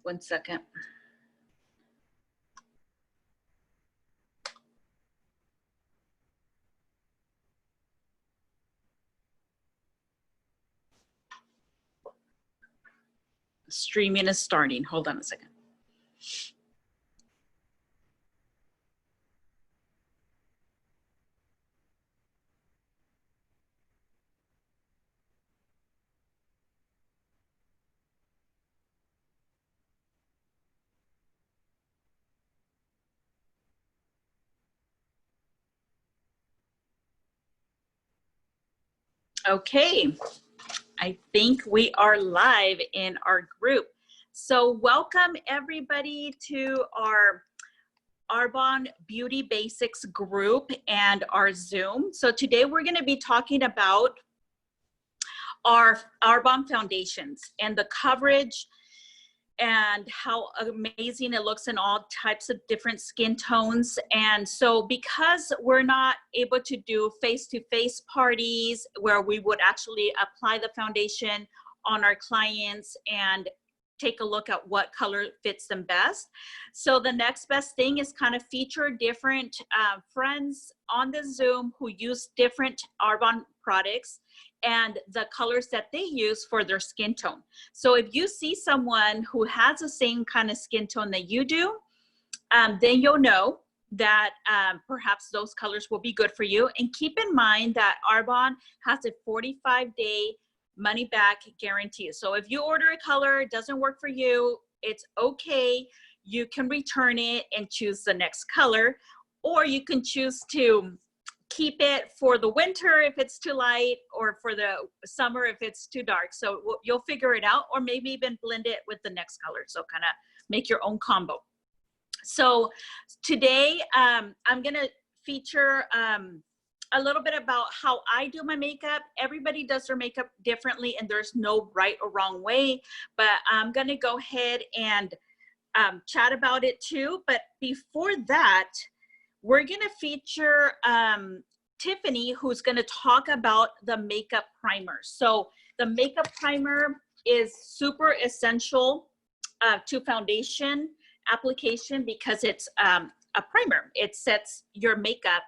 One second. Streaming is starting. Hold on a second. Okay, I think we are live in our group. So welcome everybody to our Arbonne Beauty Basics group and our Zoom. So today we're going to be talking about our Arbonne foundations and the coverage and how amazing it looks in all types of different skin tones. And so because we're not able to do face-to-face parties where we would actually apply the foundation on our clients and take a look at what color fits them best. So the next best thing is kind of feature different friends on the Zoom who use different Arbonne products and the colors that they use for their skin tone. So if you see someone who has the same kind of skin tone that you do, then you'll know that perhaps those colors will be good for you. And keep in mind that Arbonne has a 45-day money back guarantee. So if you order a color, it doesn't work for you, it's okay. You can return it and choose the next color, or you can choose to keep it for the winter if it's too light, or for the summer if it's too dark. So you'll figure it out, or maybe even blend it with the next color. So kind of make your own combo. So today I'm gonna feature a little bit about how I do my makeup. Everybody does their makeup differently and there's no right or wrong way, but I'm gonna go ahead and chat about it too. But before that, we're gonna feature Tiffany, who's gonna talk about the makeup primer. So the makeup primer is super essential to foundation application because it's a primer. It sets your makeup,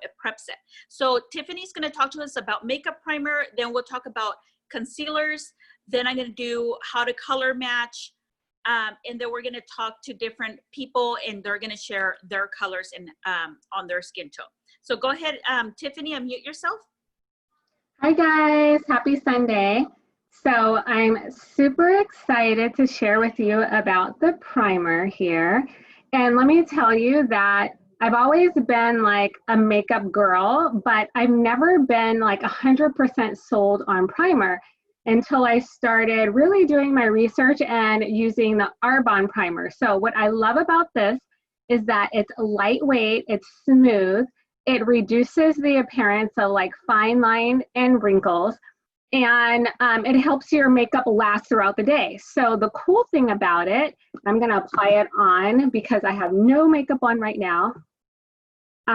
it preps it. So Tiffany's gonna talk to us about makeup primer, then we'll talk about concealers, then I'm gonna do how to color match, and then we're gonna talk to different people and they're gonna share their colors in, on their skin tone. So go ahead, Tiffany, unmute yourself. Hi guys, happy Sunday. So I'm super excited to share with you about the primer here. And let me tell you that I've always been like a makeup girl, but I've never been like 100% sold on primer until I started really doing my research and using the Arbonne primer. So what I love about this is that it's lightweight, it's smooth, it reduces the appearance of like fine line and wrinkles, and it helps your makeup last throughout the day. So the cool thing about it, I'm gonna apply it on because I have no makeup on right now, but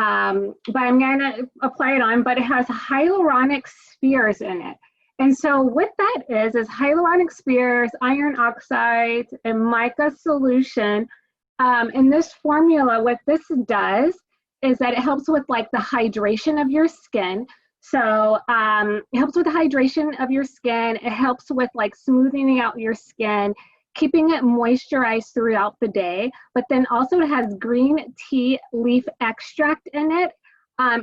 I'm gonna apply it on, but it has hyaluronic spheres in it. And so what that is hyaluronic spheres, iron oxide, and mica solution. In this formula, what this does is that it helps with like the hydration of your skin. So it helps with the hydration of your skin. It helps with like smoothing out your skin, keeping it moisturized throughout the day. But then also it has green tea leaf extract in it.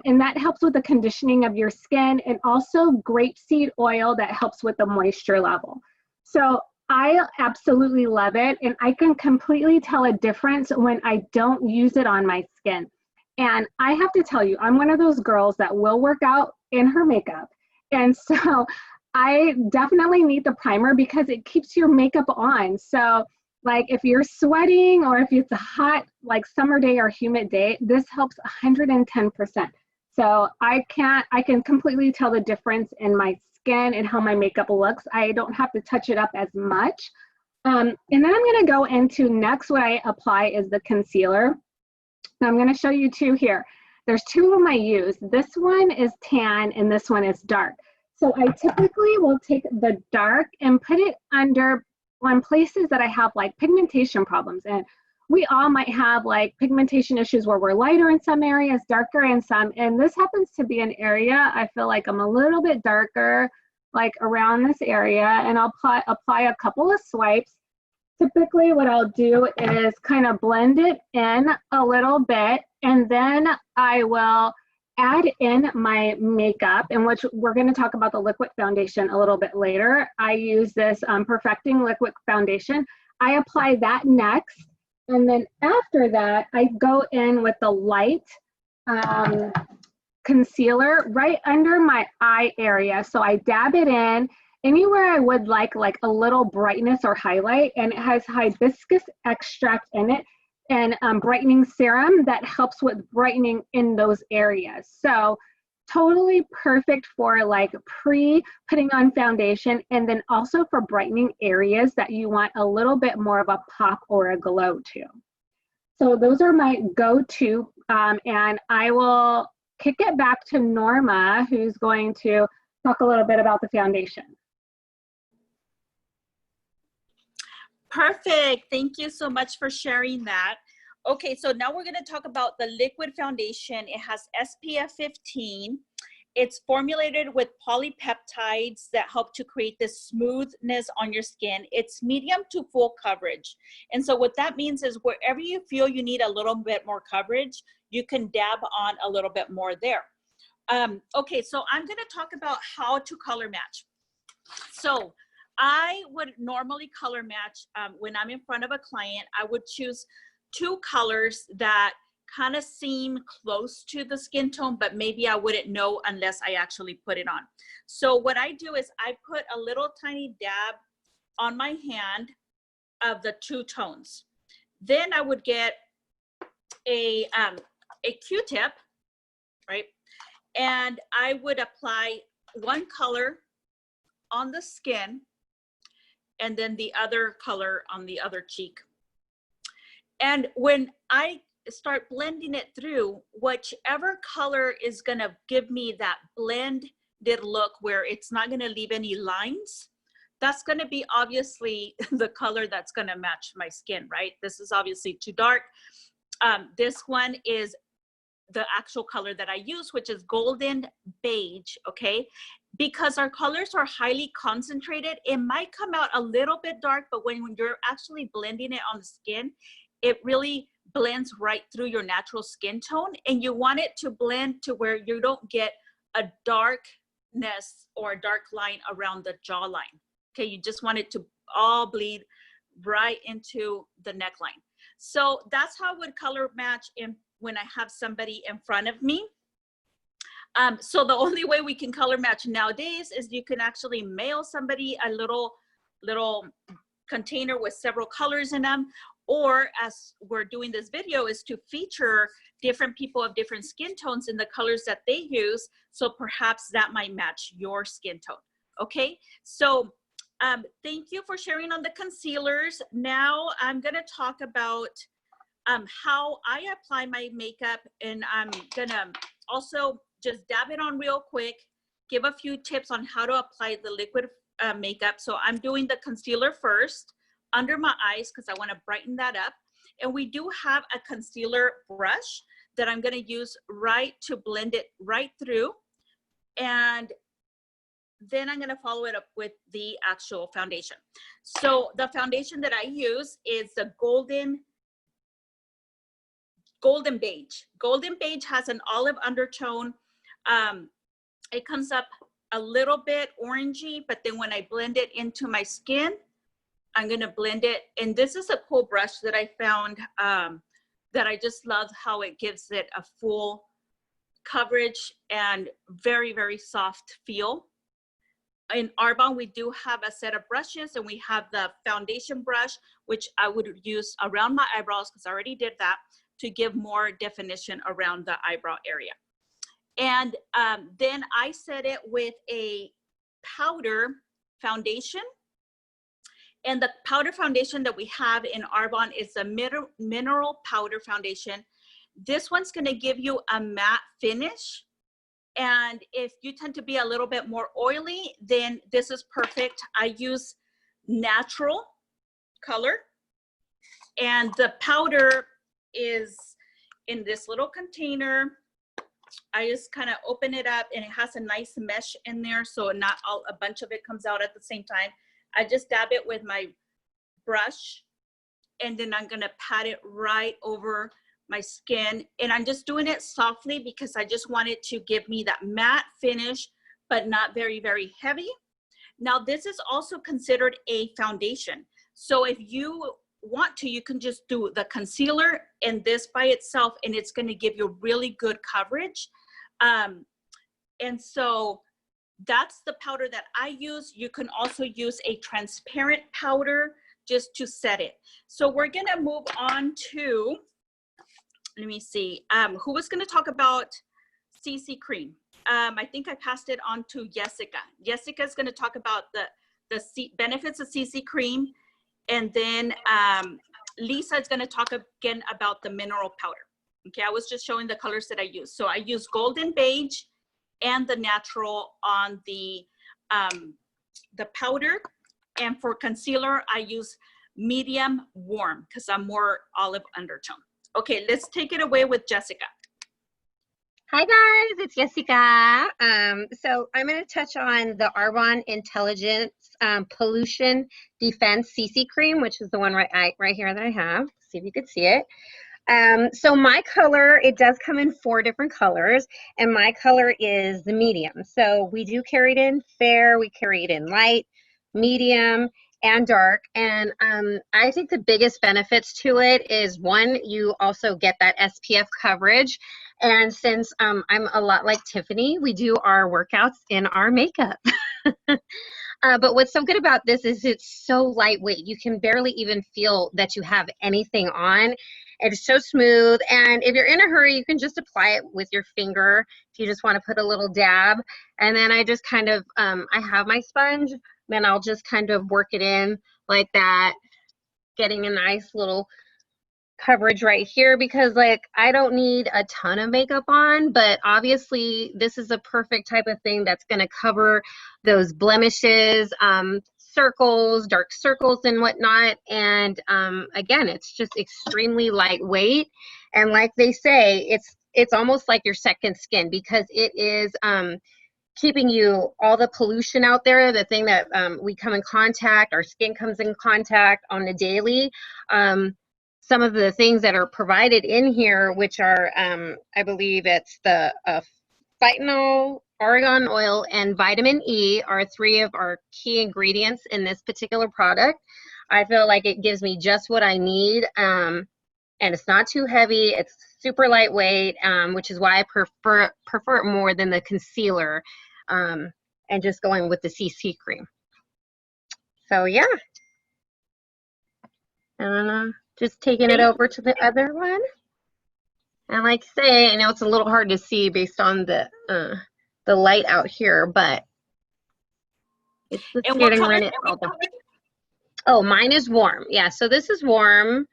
And that helps with the conditioning of your skin, and also grapeseed oil that helps with the moisture level. So I absolutely love it. And I can completely tell a difference when I don't use it on my skin. And I have to tell you, I'm one of those girls that will work out in her makeup. And so I definitely need the primer because it keeps your makeup on. So like if you're sweating or if it's a hot like summer day or humid day, this helps 110%. So I can completely tell the difference in my skin and how my makeup looks. I don't have to touch it up as much. And then I'm gonna go into next, what I apply is the concealer. Now I'm going to show you two here. There's two of them I use. This one is tan and this one is dark. So I typically will take the dark and put it under on places that I have like pigmentation problems. And we all might have like pigmentation issues where we're lighter in some areas, darker in some. And this happens to be an area I feel like I'm a little bit darker, like around this area. And I'll apply a couple of swipes. Typically what I'll do is kind of blend it in a little bit, and then I will add in my makeup, in which we're going to talk about the liquid foundation a little bit later. I use this Perfecting Liquid Foundation. I apply that next, and then after that, I go in with the light concealer right under my eye area. So I dab it in anywhere I would like a little brightness or highlight, and it has hibiscus extract in it and brightening serum that helps with brightening in those areas. So totally perfect for like putting on foundation, and then also for brightening areas that you want a little bit more of a pop or a glow to. So those are my go-to, and I will kick it back to Norma, who's going to talk a little bit about the foundation. Perfect. Thank you so much for sharing that. Okay, so now we're going to talk about the liquid foundation. It has SPF 15. It's formulated with polypeptides that help to create this smoothness on your skin. It's medium to full coverage. And so what that means is wherever you feel you need a little bit more coverage, you can dab on a little bit more there. Okay, so I'm going to talk about how to color match. So I would normally color match when I'm in front of a client. I would choose two colors that kind of seem close to the skin tone, but maybe I wouldn't know unless I actually put it on. So what I do is I put a little tiny dab on my hand of the two tones. Then I would get a Q-tip, right? And I would apply one color on the skin and then the other color on the other cheek. And when I start blending it through, whichever color is gonna give me that blended look where it's not gonna leave any lines, that's gonna be obviously the color that's gonna match my skin, right? This is obviously too dark. This one is the actual color that I use, which is golden beige, okay? Because our colors are highly concentrated, it might come out a little bit dark, but when you're actually blending it on the skin, it really blends right through your natural skin tone, and you want it to blend to where you don't get a darkness or a dark line around the jawline. Okay, you just want it to all bleed right into the neckline. So that's how I would color match when I have somebody in front of me. So the only way we can color match nowadays is you can actually mail somebody a little container with several colors in them, or as we're doing this video is to feature different people of different skin tones in the colors that they use. So perhaps that might match your skin tone. Okay, so thank you for sharing on the concealers. Now I'm gonna talk about how I apply my makeup, and I'm gonna also just dab it on real quick, give a few tips on how to apply the liquid makeup. So I'm doing the concealer first under my eyes because I want to brighten that up. And we do have a concealer brush that I'm going to use right to blend it right through. And then I'm going to follow it up with the actual foundation. So the foundation that I use is the golden beige. Golden beige has an olive undertone. It comes up a little bit orangey, but then when I blend it into my skin, I'm gonna blend it. And this is a cool brush that I found that I just love how it gives it a full coverage and very, very soft feel. In Arbonne, we do have a set of brushes, and we have the foundation brush, which I would use around my eyebrows because I already did that, to give more definition around the eyebrow area. And then I set it with a powder foundation. And the powder foundation that we have in Arbonne is a mineral powder foundation. This one's gonna give you a matte finish. And if you tend to be a little bit more oily, then this is perfect. I use natural color. And the powder is in this little container. I just kind of open it up and it has a nice mesh in there, so not all a bunch of it comes out at the same time. I just dab it with my brush, and then I'm gonna pat it right over my skin. And I'm just doing it softly because I just want it to give me that matte finish, but not very, very heavy. Now, this is also considered a foundation. So if you want to, you can just do the concealer and this by itself, and it's gonna give you really good coverage. And so that's the powder that I use. You can also use a transparent powder just to set it. So we're gonna move on to, let me see, who was gonna talk about CC cream? I think I passed it on to Jessica. Jessica is gonna talk about the benefits of CC cream. And then Lisa is gonna talk again about the mineral powder. Okay, I was just showing the colors that I use. So I use Golden Beige and the natural on the powder. And for concealer, I use medium warm because I'm more olive undertone. Okay, let's take it away with Jessica. Hi guys, it's Jessica. So I'm going to touch on the Arbonne Intelligence Pollution Defense CC Cream, which is the one right here that I have. See if you could see it. So my color, it does come in 4 different colors, and my color is the medium. So we do carry it in fair, we carry it in light, medium, and dark. And I think the biggest benefits to it is, one, you also get that SPF coverage. And since I'm a lot like Tiffany, we do our workouts in our makeup. But what's so good about this is it's so lightweight. You can barely even feel that you have anything on. It's so smooth. And if you're in a hurry, you can just apply it with your finger if you just want to put a little dab. And then I just kind of, I have my sponge, then I'll just kind of work it in like that, getting a nice little coverage right here, because like I don't need a ton of makeup on, but obviously this is a perfect type of thing that's going to cover those blemishes, circles, dark circles and whatnot. And again, it's just extremely lightweight, and like they say, it's almost like your second skin, because it is keeping you all the pollution out there, the thing that we come in contact, our skin comes in contact on the daily. Some of the things that are provided in here, which are, I believe it's the phytonol, argan oil, and vitamin E, are 3 of our key ingredients in this particular product. I feel like it gives me just what I need, and it's not too heavy. It's super lightweight, which is why I prefer it more than the concealer, and just going with the CC cream. So yeah. Just taking it over to the other one. And like I say, I know it's a little hard to see based on the light out here, but it's just getting ready. Oh, mine is warm. Yeah, so this is warm.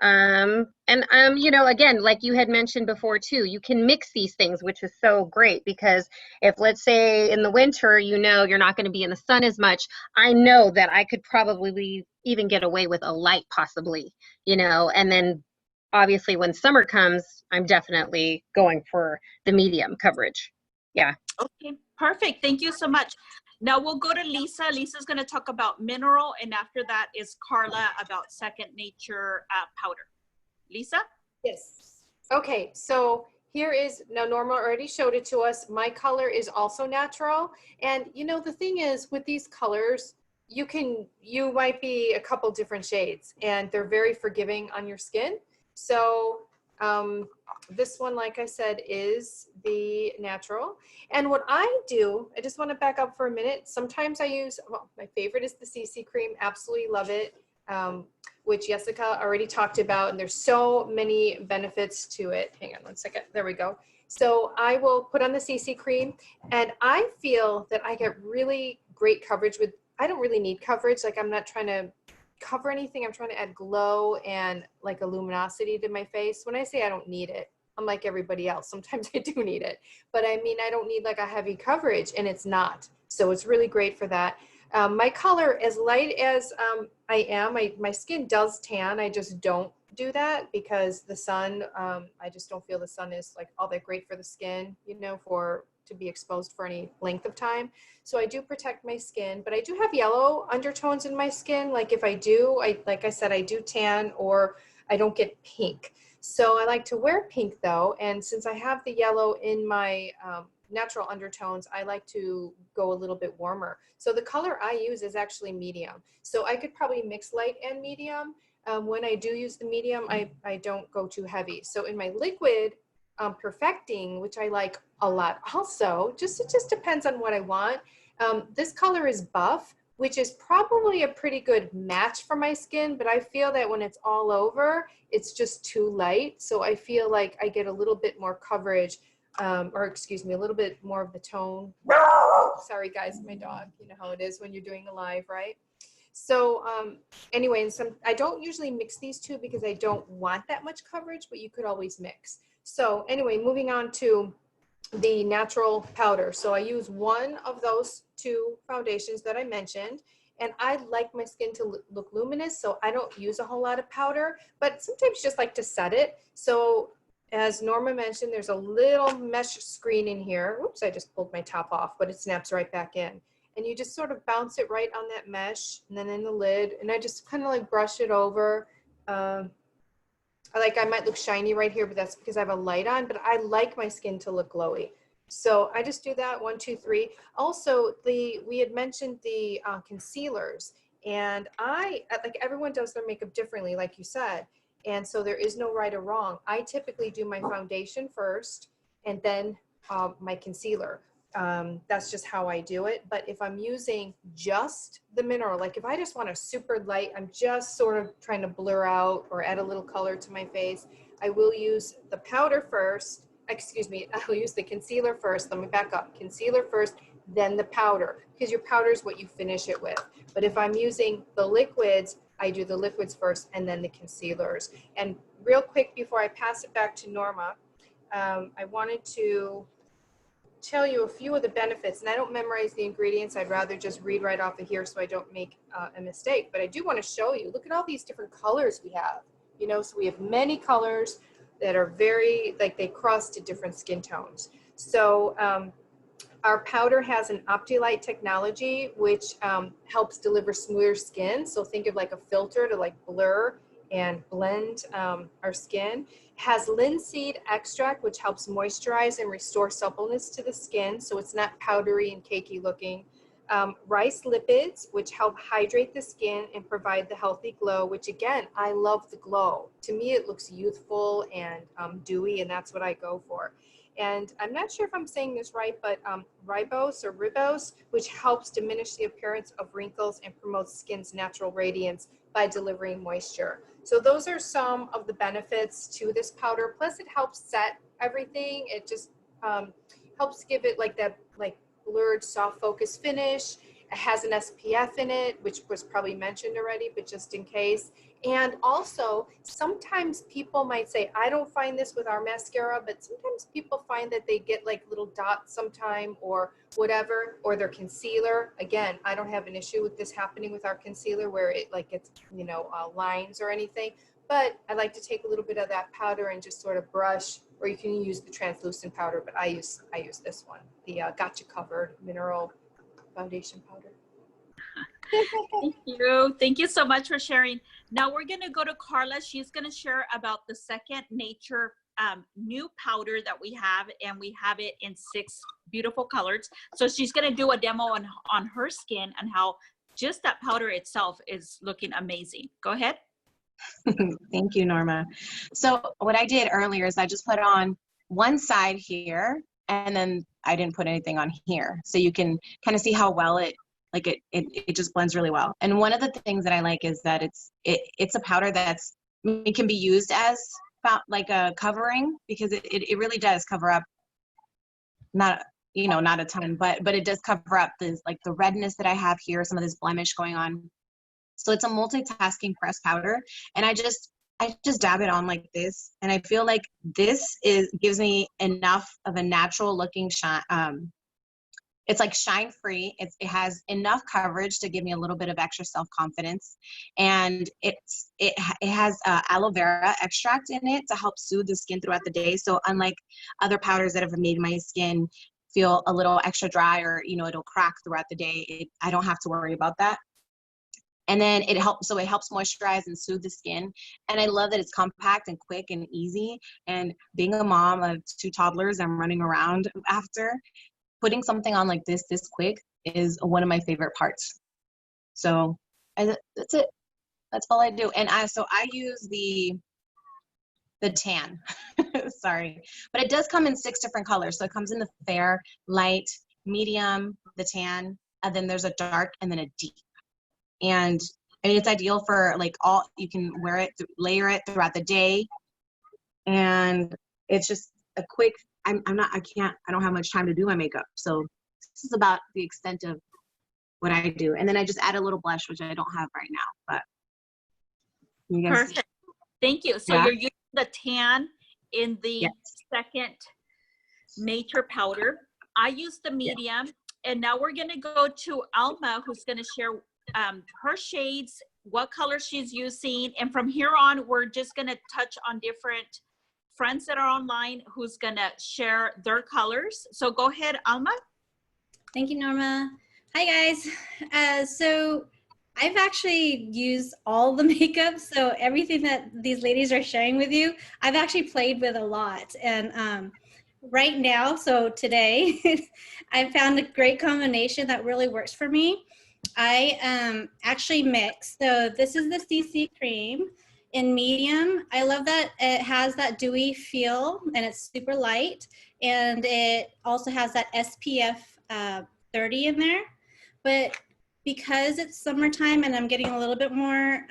You know, again, like you had mentioned before too, you can mix these things, which is so great, because if, let's say in the winter, you know, you're not going to be in the sun as much, I know that I could probably even get away with a light, possibly, you know, and then obviously when summer comes, I'm definitely going for the medium coverage. Yeah. Okay, perfect. Thank you so much. Now we'll go to Lisa. Lisa's going to talk about mineral, and after that is Carla about Second Nature powder. Lisa? Yes. Okay, so here is, now Norma already showed it to us. My color is also natural. And you know, the thing is with these colors, you might be a couple different shades, and they're very forgiving on your skin. So this one, like I said, is the natural. And what I do, I just want to back up for a minute. Sometimes I use, well, my favorite is the CC cream. Absolutely love it, which Jessica already talked about. And there's so many benefits to it. Hang on one second. There we go. So I will put on the CC cream, and I feel that I get really great coverage with, I don't really need coverage. Like, I'm not trying to cover anything. I'm trying to add glow and like a luminosity to my face. When I say I don't need it, I'm like everybody else. Sometimes I do need it, but I mean, I don't need like a heavy coverage, and it's not. So it's really great for that. My color, as light as I am, my skin does tan. I just don't do that because the sun, I just don't feel the sun is like all that great for the skin, you know, to be exposed for any length of time. So I do protect my skin, but I do have yellow undertones in my skin. Like if I do, like I said, I do tan or I don't get pink. So I like to wear pink though. And since I have the yellow in my natural undertones, I like to go a little bit warmer. So the color I use is actually medium. So I could probably mix light and medium. When I do use the medium, I don't go too heavy. So in my liquid perfecting, which I like a lot also, it just depends on what I want. This color is buff, which is probably a pretty good match for my skin, but I feel that when it's all over, it's just too light. So I feel like I get a little bit more coverage, or excuse me, a little bit more of the tone. Sorry guys, my dog, you know how it is when you're doing a live, right? So anyway, and I don't usually mix these two because I don't want that much coverage, but you could always mix. So anyway, moving on to the natural powder. So I use one of those two foundations that I mentioned, and I like my skin to look luminous, so I don't use a whole lot of powder, but sometimes just like to set it. So as Norma mentioned, there's a little mesh screen in here. Oops, I just pulled my top off, but it snaps right back in. And you just sort of bounce it right on that mesh and then in the lid. And I just kind of like brush it over. I might look shiny right here, but that's because I have a light on, but I like my skin to look glowy. So I just do that, 1, 2, 3. Also, we had mentioned the concealers, and like everyone does their makeup differently, like you said. And so there is no right or wrong. I typically do my foundation first and then my concealer. That's just how I do it. But if I'm using just the mineral, like if I just want a super light, I'm just sort of trying to blur out or add a little color to my face, I will use the powder first. Excuse me, I will use the concealer first. Let me back up. Concealer first, then the powder, because your powder is what you finish it with. But if I'm using the liquids, I do the liquids first and then the concealers. And real quick, before I pass it back to Norma, I wanted to tell you a few of the benefits, and I don't memorize the ingredients. I'd rather just read right off of here so I don't make a mistake, but I do want to show you, look at all these different colors we have, you know, so we have many colors that are very, like they cross to different skin tones. So our powder has an OptiLight technology, which helps deliver smoother skin. So think of like a filter to like blur and blend our skin. Has linseed extract, which helps moisturize and restore suppleness to the skin, so it's not powdery and cakey looking. Rice lipids, which help hydrate the skin and provide the healthy glow, which again, I love the glow. To me, it looks youthful and dewy, and that's what I go for. And I'm not sure if I'm saying this right, but ribose, which helps diminish the appearance of wrinkles and promotes skin's natural radiance by delivering moisture. So those are some of the benefits to this powder. Plus it helps set everything. It just helps give it like that like blurred soft focus finish. It has an SPF in it, which was probably mentioned already, but just in case. And also, sometimes people might say, I don't find this with our mascara, but sometimes people find that they get like little dots sometime or whatever, or their concealer. Again, I don't have an issue with this happening with our concealer where it like gets, you know, lines or anything. But I like to take a little bit of that powder and just sort of brush, or you can use the translucent powder, but I use this one, the Gotcha Covered Mineral Foundation Powder. Thank you. Thank you so much for sharing. Now we're going to go to Carla. She's going to share about the Second Nature new powder that we have, and we have it in 6 beautiful colors. So she's going to do a demo on her skin and how just that powder itself is looking amazing. Go ahead. Thank you, Norma. So what I did earlier is I just put on one side here, and then I didn't put anything on here. So you can kind of see how well it just blends really well. And one of the things that I like is that it's a powder it can be used as like a covering, because it really does cover up, not a ton, but it does cover up the redness that I have here, some of this blemish going on. So it's a multitasking pressed powder, and I just dab it on like this, and I feel like this gives me enough of a natural looking shine, It's like shine free. It has enough coverage to give me a little bit of extra self-confidence. And it has aloe vera extract in it to help soothe the skin throughout the day. So unlike other powders that have made my skin feel a little extra dry, or, you know, it'll crack throughout the day, I don't have to worry about that. And then it helps moisturize and soothe the skin. And I love that it's compact and quick and easy. And being a mom of 2 toddlers, I'm running around after, putting something on like this quick is one of my favorite parts. So that's it. That's all I do. And I use the tan. Sorry. But it does come in 6 different colors. So it comes in the fair, light, medium, the tan, and then there's a dark and then a deep. And I mean, it's ideal for like you can wear it, layer it throughout the day. And it's just a quick, I don't have much time to do my makeup. So this is about the extent of what I do. And then I just add a little blush, which I don't have right now, but you guys. Perfect. Thank you. So you're using the tan in the second nature powder. I use the medium, and now we're going to go to Alma, who's going to share her shades, what color she's using. And from here on, we're just going to touch on different friends that are online who's going to share their colors. So go ahead, Alma. Thank you, Norma. Hi, guys. So I've actually used all the makeup. So everything that these ladies are sharing with you, I've actually played with a lot. And right now, so today, I found a great combination that really works for me. I actually mixed. So this is the CC cream in medium. I love that it has that dewy feel and it's super light. And it also has that SPF 30 in there. But because it's summertime and I'm getting a little bit more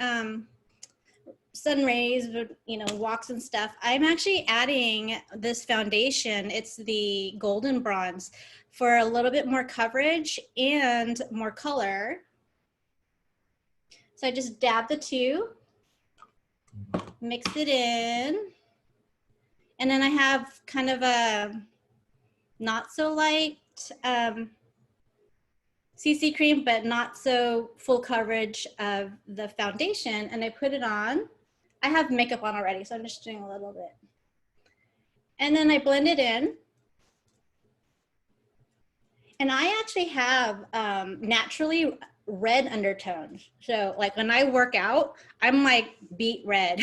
sun rays, you know, walks and stuff, I'm actually adding this foundation. It's the Golden Bronze for a little bit more coverage and more color. So I just dab the 2, mix it in, and then I have kind of a not so light CC cream, but not so full coverage of the foundation, and I put it on. I have makeup on already, so I'm just doing a little bit. And then I blend it in. And I actually have naturally red undertones. So like when I work out, I'm like beet red.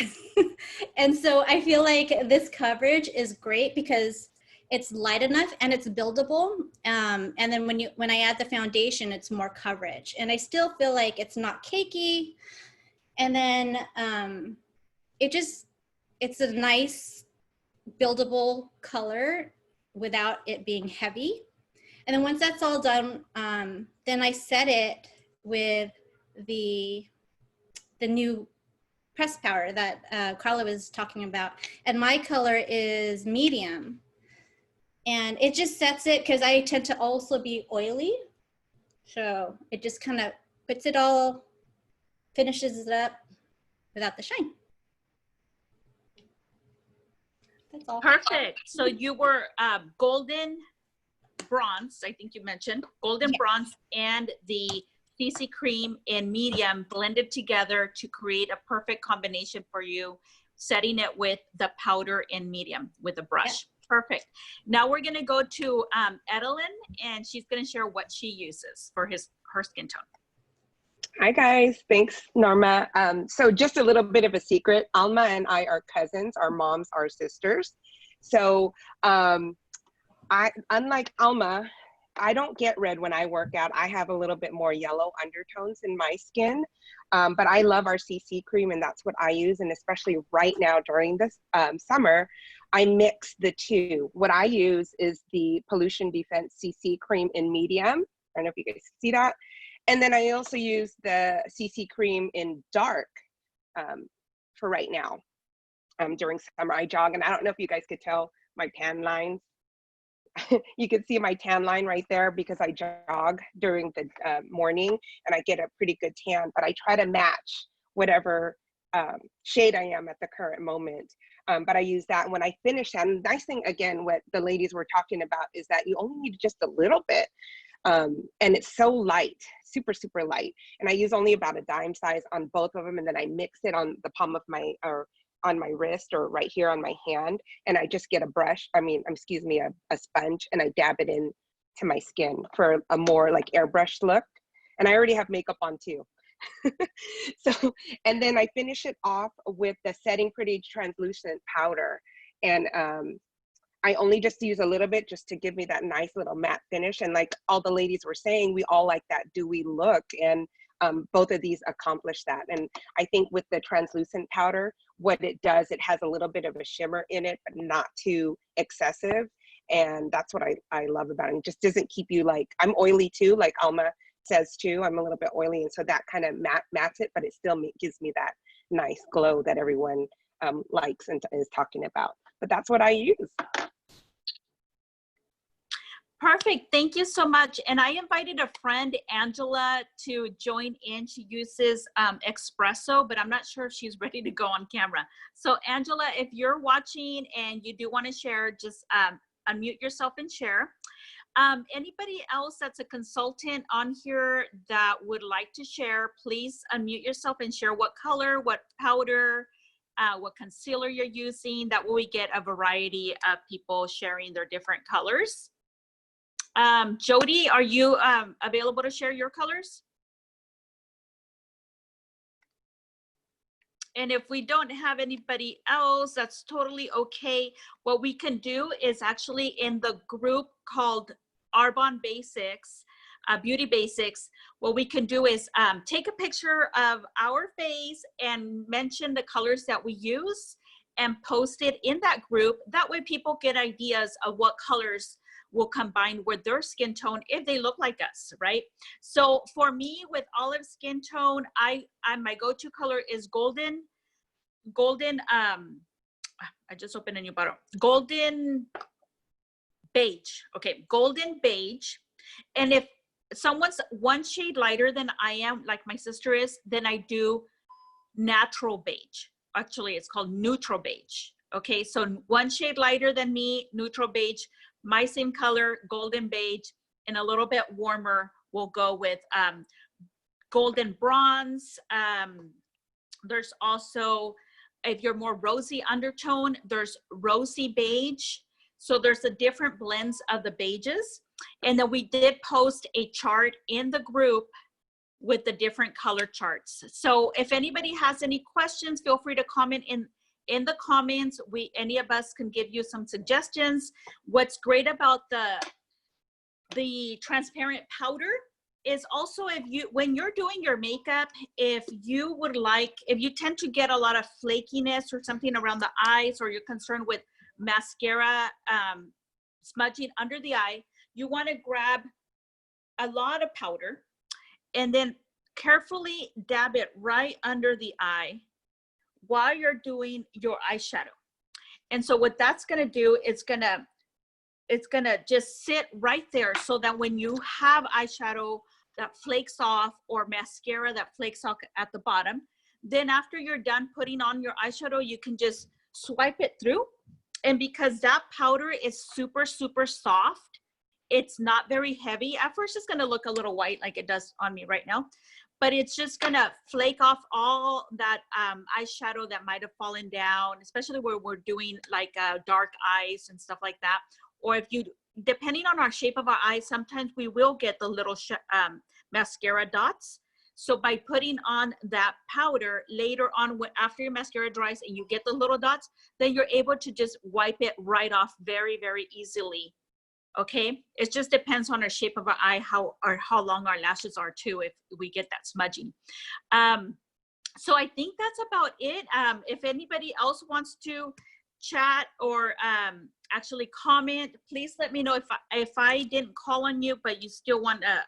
And so I feel like this coverage is great because it's light enough and it's buildable. And then when I add the foundation, it's more coverage. And I still feel like it's not cakey. And then it's a nice buildable color without it being heavy. And then once that's all done, then I set it with the new pressed powder that Carla was talking about. And my color is medium. And it just sets it because I tend to also be oily. So it just kind of puts it all, finishes it up without the shine. That's all. Perfect. So you were golden bronze, I think you mentioned, golden bronze and the CC cream in medium blended together to create a perfect combination for you, setting it with the powder in medium with a brush. Yep. Perfect. Now we're going to go to Elin, and she's going to share what she uses for her skin tone. Hi guys, thanks Norma. So just a little bit of a secret, Alma and I are cousins, our moms are sisters. So unlike Alma, I don't get red when I work out. I have a little bit more yellow undertones in my skin, but I love our CC cream and that's what I use. And especially right now during this summer, I mix the 2. What I use is the Pollution Defense CC cream in medium. I don't know if you guys see that. And then I also use the CC cream in dark for right now. During summer, I jog, and I don't know if you guys could tell my tan lines. You can see my tan line right there because I jog during the morning and I get a pretty good tan, but I try to match whatever shade I am at the current moment. But I use that when I finish that. And the nice thing, again, what the ladies were talking about is that you only need just a little bit And it's so light, super, super light. And I use only about a dime size on both of them. And then I mix it on the palm of my, or on my wrist or right here on my hand. And I just get a brush, excuse me, a sponge, and I dab it in to my skin for a more like airbrush look. And I already have makeup on too. So, and then I finish it off with the Setting Pretty translucent powder. And I only just use a little bit just to give me that nice little matte finish. And like all the ladies were saying, we all like that dewy look. And both of these accomplish that. And I think with the translucent powder, what it does, it has a little bit of a shimmer in it, but not too excessive. And that's what I love about it. It just doesn't keep you like, I'm oily too, like Alma says too, I'm a little bit oily. And so that kind of mattes it, but it still gives me that nice glow that everyone likes and is talking about. But that's what I use. Perfect. Thank you so much. And I invited a friend, Angela, to join in. She uses espresso, but I'm not sure if she's ready to go on camera. So Angela, if you're watching and you do want to share, just unmute yourself and share. Anybody else that's a consultant on here that would like to share, please unmute yourself and share what color, what powder, what concealer you're using. That way we get a variety of people sharing their different colors. Jody, are you available to share your colors? And if we don't have anybody else, that's totally okay. What we can do is actually in the group called Arbonne Basics, Beauty Basics, what we can do is take a picture of our face and mention the colors that we use and post it in that group. That way people get ideas of what colors will combine with their skin tone if they look like us, right? So for me, with olive skin tone, my go-to color is golden, I just opened a new bottle, golden beige. Okay, golden beige. And if someone's one shade lighter than I am, like my sister is, then I do natural beige. Actually, it's called neutral beige. Okay, so one shade lighter than me, neutral beige. My same color, golden beige, and a little bit warmer, we'll go with golden bronze. There's also, if you're more rosy undertone, there's rosy beige. So there's the different blends of the beiges. And then we did post a chart in the group with the different color charts. So if anybody has any questions, feel free to comment in the comments. Any of us can give you some suggestions. What's great about the transparent powder is also when you're doing your makeup, if you tend to get a lot of flakiness or something around the eyes, or you're concerned with mascara smudging under the eye, you want to grab a lot of powder and then carefully dab it right under the eye while you're doing your eyeshadow. And so what that's going to do is it's gonna just sit right there, so that when you have eyeshadow that flakes off or mascara that flakes off at the bottom, then after you're done putting on your eyeshadow, you can just swipe it through. And because that powder is super, super soft, it's not very heavy. At first, it's gonna look a little white like it does on me right now, but it's just gonna flake off all that eyeshadow that might have fallen down, especially where we're doing like dark eyes and stuff like that. Or if you, depending on our shape of our eyes, sometimes we will get the little mascara dots. So by putting on that powder later on, after your mascara dries and you get the little dots, then you're able to just wipe it right off very, very easily. Okay, it just depends on our shape of our eye, how long our lashes are too, if we get that smudging. So I think that's about it. If anybody else wants to chat or actually comment, please let me know. If I didn't call on you, but you still want to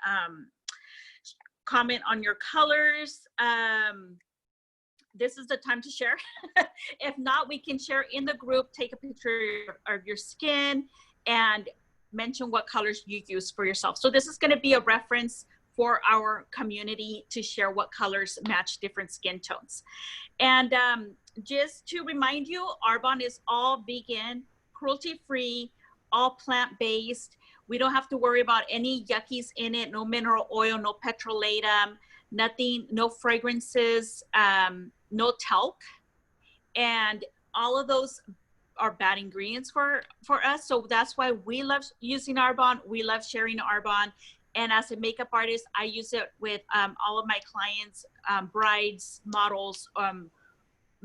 comment on your colors, this is the time to share. If not, we can share in the group, take a picture of your skin and mention what colors you use for yourself. So this is going to be a reference for our community to share what colors match different skin tones. And just to remind you, Arbonne is all vegan, cruelty-free, all plant-based. We don't have to worry about any yuckies in it, no mineral oil, no petrolatum, nothing, no fragrances, no talc. And all of those are bad ingredients for us. So that's why we love using Arbonne. We love sharing Arbonne. And as a makeup artist, I use it with all of my clients, brides, models,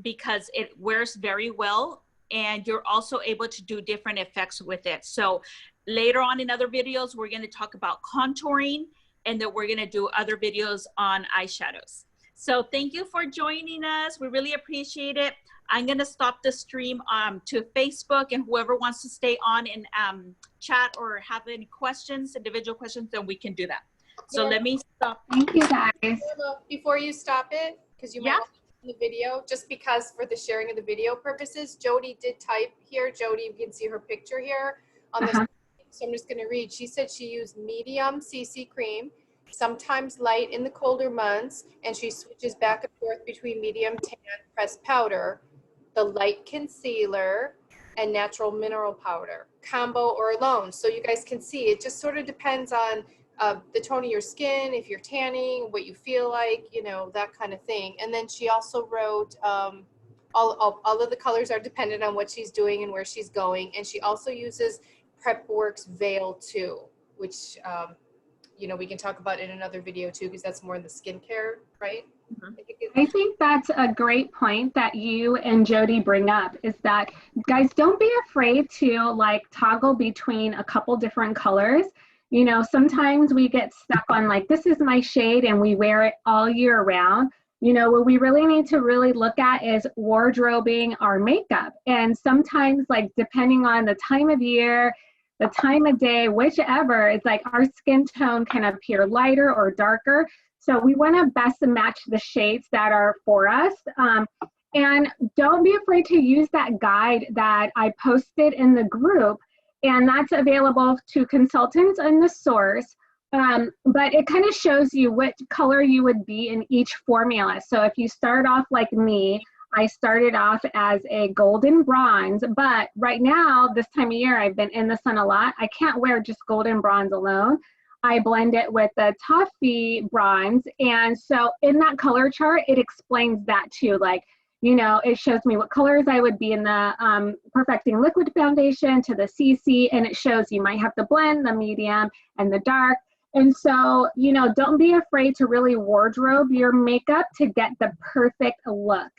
because it wears very well. And you're also able to do different effects with it. So later on in other videos, we're going to talk about contouring, and then we're going to do other videos on eyeshadows. So thank you for joining us. We really appreciate it. I'm going to stop the stream to Facebook, and whoever wants to stay on and chat or have any questions, individual questions, then we can do that. So let me stop. Thank you, guys. Before you stop it, because you might want to the video, just because for the sharing of the video purposes, Jody did type here. Jody, you can see her picture here on the screen. So I'm just going to read. She said she used medium CC cream, sometimes light in the colder months, and she switches back and forth between medium tan pressed powder, the light concealer, and natural mineral powder, combo or alone. So you guys can see it just sort of depends on the tone of your skin, if you're tanning, what you feel like, you know, that kind of thing. And then she also wrote all of the colors are dependent on what she's doing and where she's going. And she also uses PrepWorks Veil too, which you know, we can talk about in another video too, because that's more in the skincare, right? I think that's a great point that you and Jody bring up, is that guys, don't be afraid to like toggle between a couple different colors. You know, sometimes we get stuck on like, this is my shade, and we wear it all year round. You know, what we really need to really look at is wardrobing our makeup. And sometimes, like, depending on the time of year, the time of day, whichever, it's like our skin tone can appear lighter or darker. So we want to best match the shades that are for us. And don't be afraid to use that guide that I posted in the group. And that's available to consultants in the source. But it kind of shows you what color you would be in each formula. So if you start off like me, I started off as a golden bronze, but right now, this time of year, I've been in the sun a lot. I can't wear just golden bronze alone. I blend it with the toffee bronze. And so in that color chart, it explains that too. Like, you know, it shows me what colors I would be in the Perfecting Liquid Foundation to the CC, and it shows you might have to blend the medium and the dark. And so, you know, don't be afraid to really wardrobe your makeup to get the perfect look.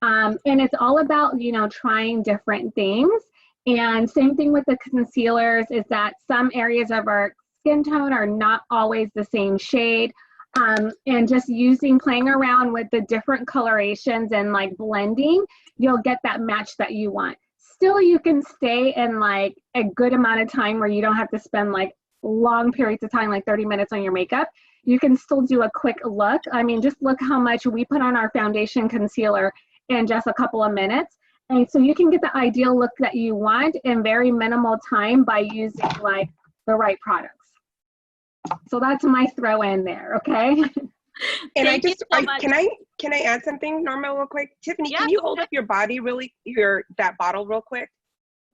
And it's all about, you know, trying different things. And same thing with the concealers, is that some areas of our skin tone are not always the same shade. And just playing around with the different colorations and like blending, you'll get that match that you want. Still, you can stay in like a good amount of time where you don't have to spend like long periods of time, like 30 minutes on your makeup. You can still do a quick look. I mean, just look how much we put on our foundation concealer in just a couple of minutes. And so you can get the ideal look that you want in very minimal time by using like the right products. So that's my throw in there, okay? And I just, can I add something, Norma, real quick? Tiffany, can you hold up your body that bottle real quick?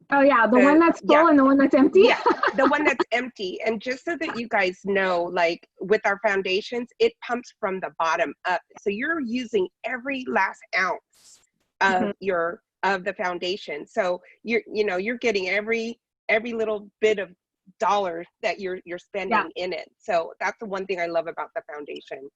Oh yeah, the one that's full and the one that's empty? Yeah, the one that's empty. And just so that you guys know, like with our foundations, it pumps from the bottom up. So you're using every last ounce of of the foundation. So you're getting every little bit of dollar that you're spending in it. So that's the one thing I love about the foundation.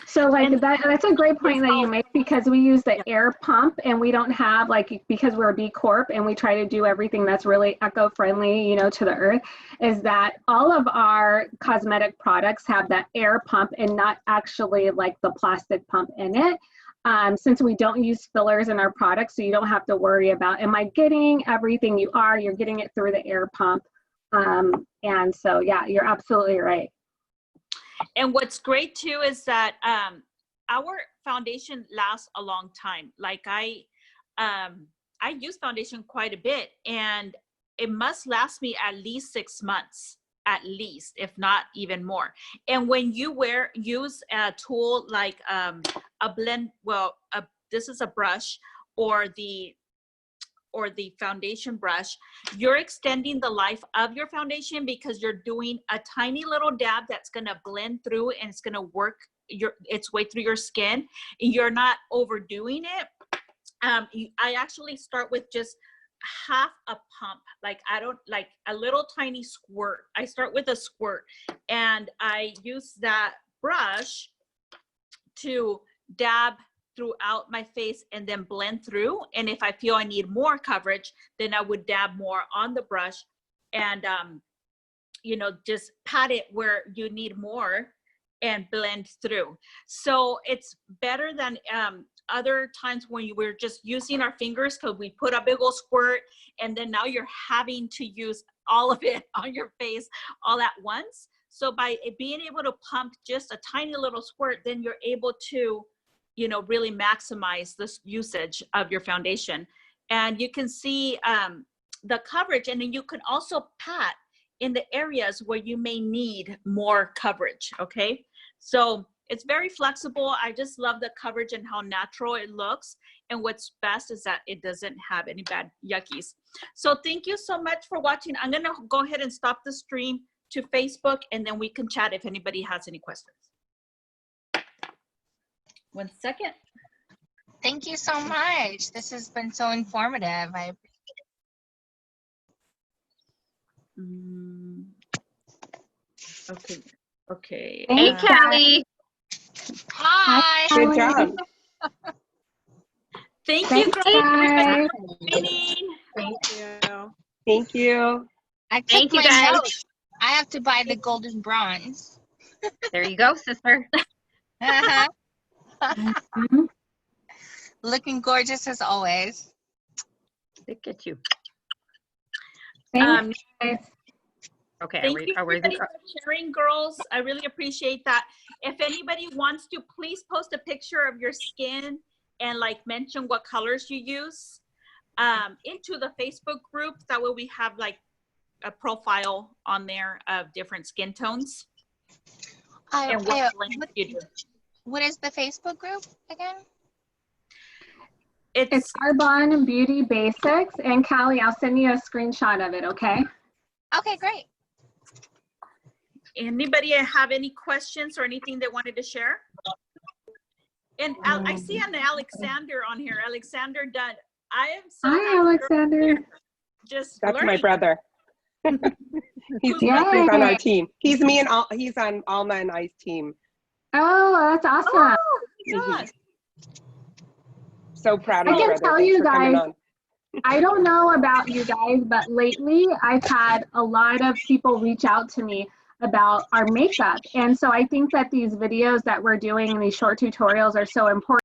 So like that's a great point that you make, because we use the air pump, and we don't have like, because we're a B Corp and we try to do everything that's really eco-friendly, you know, to the earth, is that all of our cosmetic products have that air pump and not actually like the plastic pump in it. Since we don't use fillers in our products, so you don't have to worry about, am I getting everything? You're getting it through the air pump. And so, yeah, you're absolutely right. And what's great too is that our foundation lasts a long time. Like I use foundation quite a bit, and it must last me at least 6 months, at least, if not even more. And when you use a tool like a blend, this is a brush, or the or the foundation brush, you're extending the life of your foundation because you're doing a tiny little dab that's going to blend through and it's going to work its way through your skin. You're not overdoing it. I actually start with just half a pump. Like I don't like a little tiny squirt. I start with a squirt and I use that brush to dab throughout my face and then blend through. And if I feel I need more coverage, then I would dab more on the brush and, you know, just pat it where you need more and blend through. So it's better than other times when you were just using our fingers because we put a big old squirt and then now you're having to use all of it on your face all at once. So by being able to pump just a tiny little squirt, then you're able to, you know, really maximize this usage of your foundation. And you can see the coverage, and then you can also pat in the areas where you may need more coverage, okay? So it's very flexible. I just love the coverage and how natural it looks. And what's best is that it doesn't have any bad yuckies. So thank you so much for watching. I'm gonna go ahead and stop the stream to Facebook, and then we can chat if anybody has any questions. 1 second. Thank you so much. This has been so informative. I Okay. Okay. Hey, Callie. Hi. Good job. Thank you, Thanks, girls. guys. Thank you. Thank you. I took Thank you, my guys. notes. I have to buy the golden bronze. There you go, sister. Uh-huh. Mhm. Looking gorgeous as always. Look at you. Thanks, guys. Okay, Thank you everybody for sharing, girls. I really appreciate that. If anybody wants to, please post a picture of your skin and like mention what colors you use into the Facebook group. That way we have like a profile on there of different skin tones and what blend you do. What is the Facebook group again? It's Arbonne Beauty Basics, and Callie, I'll send you a screenshot of it, okay? Okay, great. Anybody have any questions or anything they wanted to share? And I see an Alexander on here. Alexander Dunn. I am so Hi, Alexander. just That's learning. my brother. he's Yay. on our team. He's he's on Alma and I's team. Oh, that's awesome. Oh, gosh. So proud I of you, can brother. tell Thanks you for coming guys, on. I don't know about you guys, but lately I've had a lot of people reach out to me about our makeup. And so I think that these videos that we're doing and these short tutorials are so important.